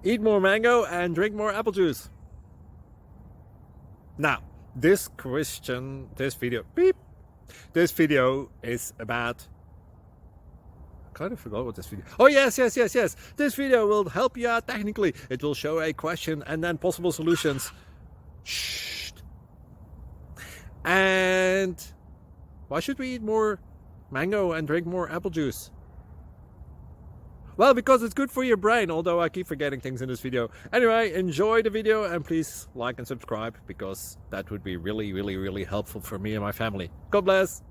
Eat more mango and drink more apple juice. Now, this video is about, I kind of forgot what this video. Oh, yes. This video will help you out technically. It will show a question and then possible solutions. Shh. And why should we eat more mango and drink more apple juice? Well, because it's good for your brain, although I keep forgetting things in this video. Anyway, enjoy the video and please like and subscribe, because that would be really helpful for me and my family. God bless!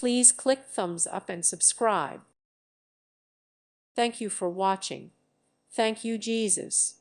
Please click thumbs up and subscribe. Thank you for watching. Thank you, Jesus.